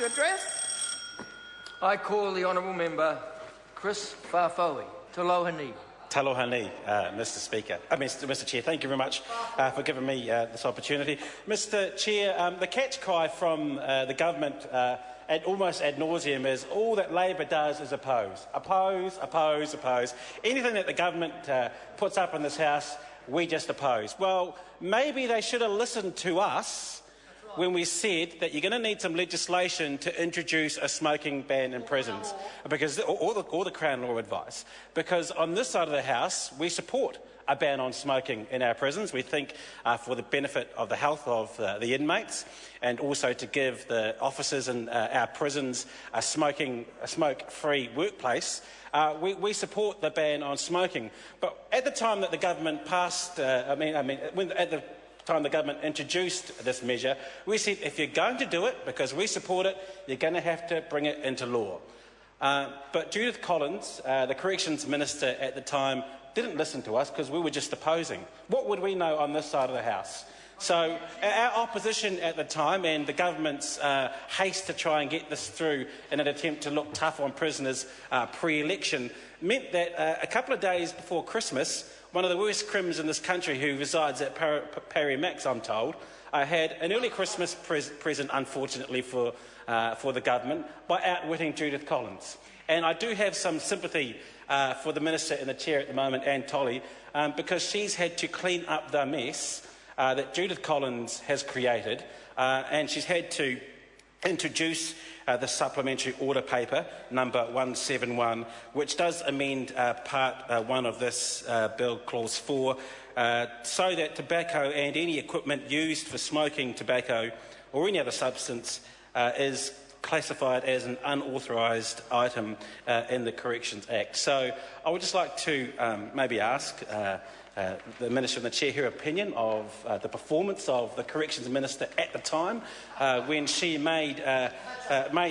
to address. I call the honourable member Chris Farfoe. Talohani. Talohani, Mr. Chair. Thank you very much for giving me this opportunity. Mr. Chair, the catch cry from the government almost ad nauseum is all that Labor does is oppose. Oppose, oppose, oppose. Anything that the government puts up in this House, we just oppose. Well, maybe they should have listened to us when we said that you're going to need some legislation to introduce a smoking ban in prisons, because all the Crown Law advice. Because on this side of the House, we support a ban on smoking in our prisons. We think for the benefit of the health of the inmates, and also to give the officers in our prisons a smoke-free workplace. We support the ban on smoking. But at the time that the government passed, the government introduced this measure, we said if you're going to do it, because we support it, you're going to have to bring it into law. But Judith Collins, the Corrections Minister at the time, didn't listen to us because we were just opposing. What would we know on this side of the House? So our opposition at the time and the government's haste to try and get this through in an attempt to look tough on prisoners pre-election meant that a couple of days before Christmas, one of the worst crims in this country, who resides at Parry Max, I'm told, had an early Christmas present, unfortunately, for the government by outwitting Judith Collins. And I do have some sympathy for the Minister in the chair at the moment, Anne Tolley, because she's had to clean up the mess that Judith Collins has created, and she's had to introduce the supplementary order paper number 171, which does amend part 1 of this bill, clause 4, so that tobacco and any equipment used for smoking tobacco or any other substance is classified as an unauthorised item in the Corrections Act. So I would just like to maybe ask the Minister and the Chair her opinion of the performance of the Corrections Minister at the time when she made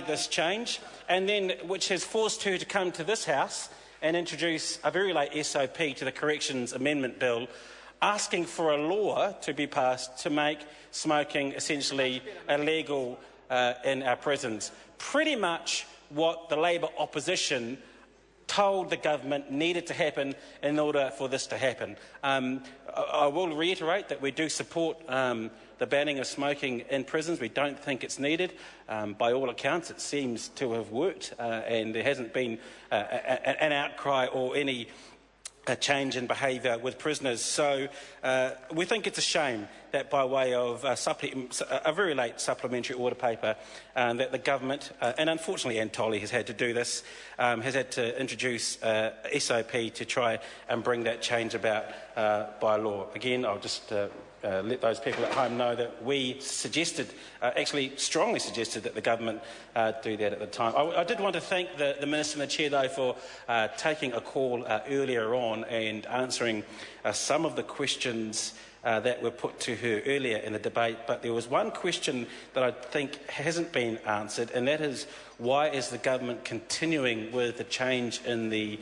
this change, and then which has forced her to come to this House and introduce a very late SOP to the Corrections Amendment Bill, asking for a law to be passed to make smoking essentially illegal in our prisons. Pretty much what the Labor opposition told the government needed to happen in order for this to happen. I will reiterate that we do support the banning of smoking in prisons. We don't think it's needed. By all accounts, it seems to have worked, and there hasn't been an outcry or any change in behaviour with prisoners. So we think it's a shame that by way of a very late supplementary order paper that the government, and unfortunately Anne Tolley has had to do this, has had to introduce SOP to try and bring that change about by law. Again, I'll just let those people at home know that we suggested, actually strongly suggested, that the government do that at the time. I did want to thank the Minister and the Chair, though, for taking a call earlier on and answering some of the questions that were put to her earlier in the debate. But there was one question that I think hasn't been answered, and that is, why is the government continuing with the change in the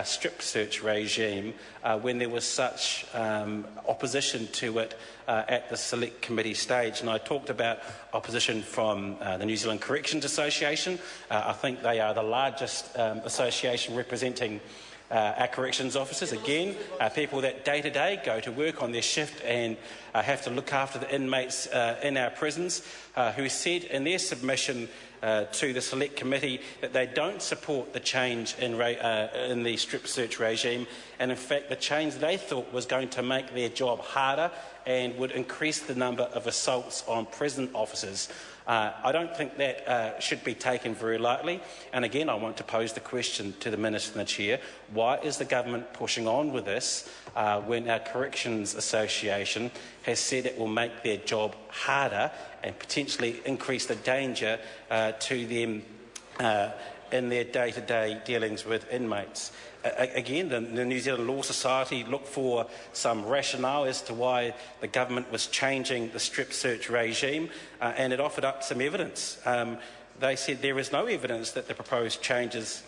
strip search regime when there was such opposition to it at the Select Committee stage? And I talked about opposition from the New Zealand Corrections Association. I think they are the largest association representing our corrections officers, again, people that day to day go to work on their shift and have to look after the inmates in our prisons, who said in their submission to the Select Committee that they don't support the change in the strip search regime, and in fact the change they thought was going to make their job harder and would increase the number of assaults on prison officers. I don't think that should be taken very lightly, and again I want to pose the question to the Minister and the Chair: why is the government pushing on with this when our Corrections Association has said it will make their job harder and potentially increase the danger to them in their day-to-day dealings with inmates? Again, the New Zealand Law Society looked for some rationale as to why the government was changing the strip search regime, and it offered up some evidence. They said there is no evidence that the proposed changes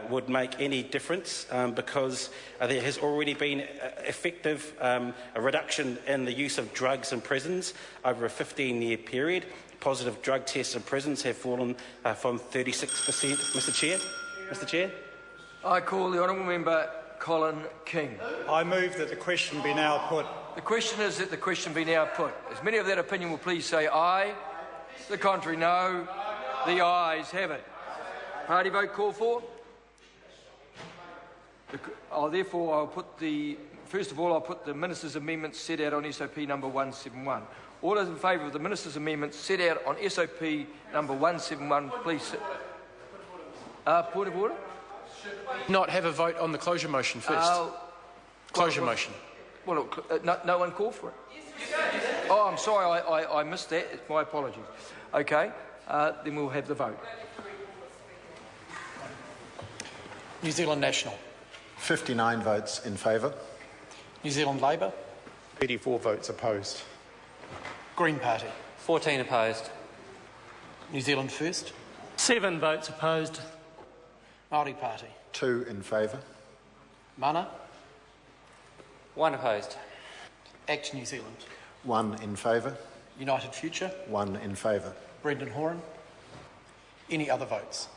would make any difference because there has already been effective a reduction in the use of drugs in prisons over a 15-year period. Positive drug tests in prisons have fallen from 36%. Mr Chair. I call the honourable member Colin King. I move that the question be now put. The question is that the question be now put. As many of that opinion will please say aye. The contrary, no. The ayes have it. Party vote called for. Therefore, I'll put first of all, I'll put the Minister's amendments set out on SOP number 171. All those in favour of the Minister's amendments set out on SOP number 171, please sit. Point of order? Not have a vote on the closure motion first. Closure motion. Well, no one called for it. Oh, I'm sorry, I missed that. It's my apologies. Okay, then we'll have the vote. New Zealand National. 59 votes in favour. New Zealand Labour. 34 votes opposed. Green Party. 14 opposed. New Zealand First. 7 votes opposed. Māori Party. 2 in favour. Mana. 1 opposed. Act New Zealand. 1 in favour. United Future. 1 in favour. Brendan Horan. Any other votes?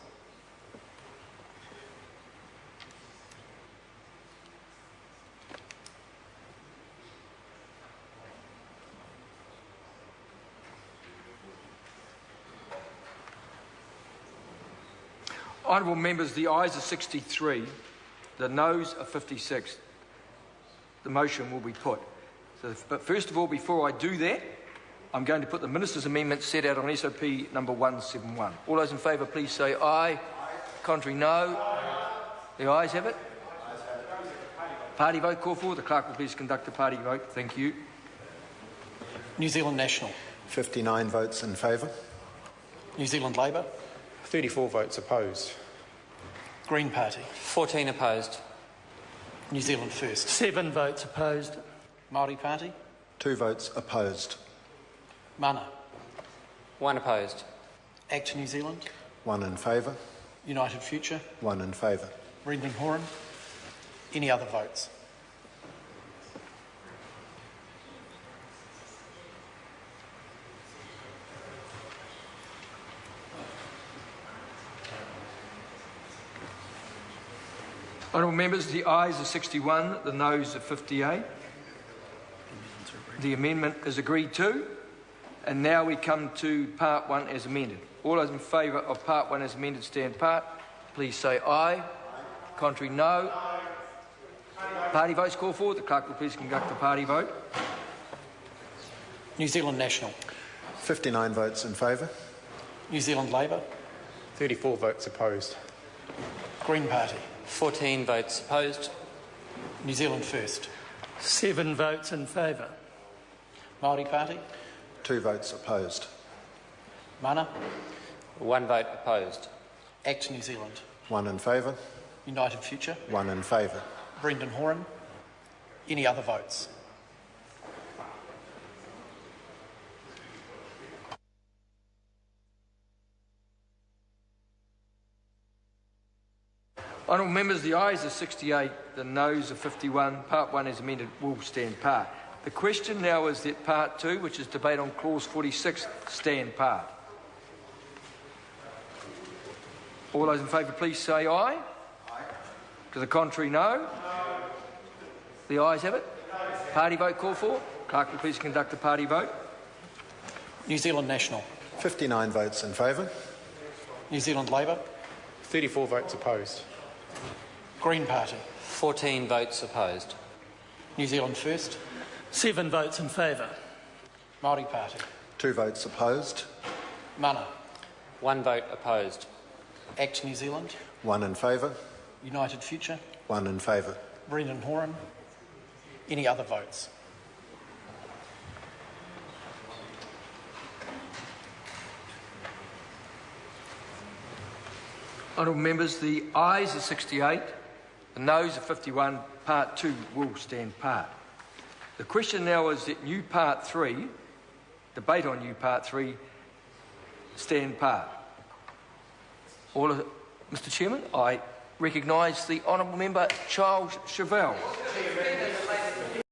Honourable members, the ayes are 63, the noes are 56. The motion will be put. But first of all, before I do that, I'm going to put the Minister's amendment set out on SOP number 171. All those in favour, please say aye. Contrary, no. The ayes have it. Party vote called for. The clerk will please conduct a party vote. Thank you. New Zealand National. 59 votes in favour. New Zealand Labour. 34 votes opposed. Green Party. 14 opposed. New Zealand First. 7 votes opposed. Māori Party. 2 votes opposed. Mana. 1 opposed. Act New Zealand. 1 in favour. United Future. 1 in favour. Brendan Horan. Any other votes? Honourable members, the ayes are 61, the noes are 58. The amendment is agreed to. And now we come to Part 1 as amended. All those in favour of Part 1 as amended stand part. Please say aye. Contrary, no. Party votes called for. The clerk will please conduct the party vote. New Zealand National. 59 votes in favour. New Zealand Labour. 34 votes opposed. Green Party. 14 votes opposed. New Zealand First. 7 votes in favour. Māori Party. 2 votes opposed. Mana. 1 vote opposed. Act New Zealand. 1 in favour. United Future. 1 in favour. Brendan Horan. Any other votes? Honourable members, the ayes are 68, the noes are 51. Part 1 as amended will stand part. The question now is that Part 2, which is debate on Clause 46, stand part. All those in favour, please say aye. Aye. To the contrary, no. The ayes have it. Party vote called for. Clerk will please conduct a party vote. New Zealand National. 59 votes in favour. New Zealand Labour. 34 votes opposed. Green Party. 14 votes opposed. New Zealand First. 7 votes in favour. Māori Party. 2 votes opposed. Mana. 1 vote opposed. Act New Zealand. 1 in favour. United Future. 1 in favour. Brendan Horan. Any other votes? Honourable members, the ayes are 68, the noes are 51. Part 2 will stand part. The question now is that new Part 3, debate on new Part 3, stand part. Mr Chairman, I recognise the honourable member Charles Chevelle.